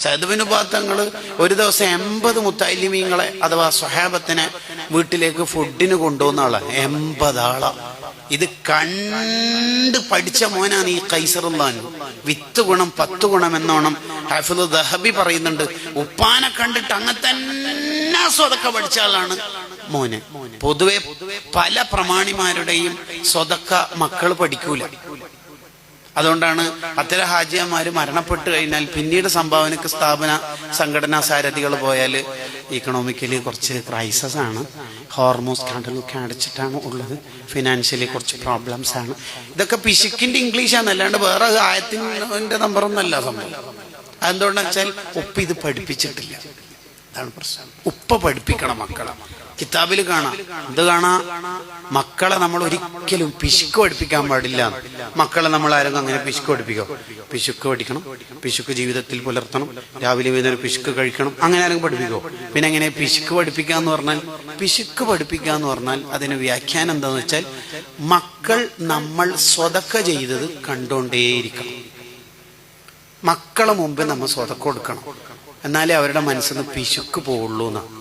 Saad bin Ubada തങ്ങൾ ഒരു ദിവസം 80 മുത്തഅല്ലിമീങ്ങളെ അഥവാ സ്വഹാബത്തിനെ വീട്ടിലേക്ക് ഫുഡിന് കൊണ്ടുവന്ന ആളാണ്. 80 ആളാ. ഇത് കണ്ട് പഠിച്ച മോനാണ് ഈ ഖൈസറുല്ലാഹ്. 10 ഗുണം 10 ഗുണം എന്നോണം ഹാഫിള് ദഹബി പറയുന്നുണ്ട്. ഉപ്പാനെ കണ്ടിട്ട് അങ്ങനെ തന്നെ സ്വതക്ക പഠിച്ച ആളാണ് മോന്. പൊതുവെ പല പ്രമാണിമാരുടെയും സ്വതക്ക മക്കൾ പഠിക്കൂല. അതുകൊണ്ടാണ് അത്തരം ഹാജിയന്മാര് മരണപ്പെട്ട് കഴിഞ്ഞാൽ പിന്നീട് സംഭാവനക്ക് സ്ഥാപന സംഘടനാ സാരഥികൾ പോയാൽ ഇക്കണോമിക്കലി കുറച്ച് ക്രൈസിസ് ആണ്, ഹോർമോൺ സ്കാൻഡലൊക്കെ അടച്ചിട്ടാണ് ഉള്ളത്, ഫിനാൻഷ്യലി കുറച്ച് പ്രോബ്ലംസ് ആണ്. ഇതൊക്കെ പിശുക്കിന്റെ ഇംഗ്ലീഷാണ്, അല്ലാണ്ട് വേറെ ആയത്തിന്റെ നമ്പറൊന്നല്ല സംഭവം. അതെന്തുകൊണ്ടെന്ന് വെച്ചാൽ ഉപ്പ ഇത് പഠിപ്പിച്ചിട്ടില്ല. അതാണ് പ്രശ്നം. ഉപ്പ പഠിപ്പിക്കണം മക്കളെ. കിതാബിൽ കാണാം, ഇത് കാണാ, മക്കളെ നമ്മൾ ഒരിക്കലും പിശുക്ക് പഠിപ്പിക്കാൻ പാടില്ല. മക്കളെ നമ്മൾ ആരെങ്കിലും അങ്ങനെ പിശുക്ക് പഠിപ്പിക്കോ? പിശുക്ക് പഠിക്കണം, പിശുക്ക് ജീവിതത്തിൽ പുലർത്തണം, രാവിലെ വൈകുന്നേരം പിശുക്ക് കഴിക്കണം, അങ്ങനെ ആരെങ്കിലും പഠിപ്പിക്കോ? പിന്നെ എങ്ങനെ പിശുക്ക് പഠിപ്പിക്കാന്ന് പറഞ്ഞാൽ? പിശുക്ക് പഠിപ്പിക്കാന്ന് പറഞ്ഞാൽ അതിന് വ്യാഖ്യാനം എന്താന്ന് വെച്ചാൽ, മക്കൾ നമ്മൾ സ്വതക്ക ചെയ്തത് കണ്ടുകൊണ്ടേയിരിക്കണം. മക്കളെ മുമ്പ് നമ്മൾ സ്വതക്ക കൊടുക്കണം, എന്നാലേ അവരുടെ മനസ്സിൽ നിന്ന് പിശുക്ക് പോവുള്ളൂ എന്നാണ്.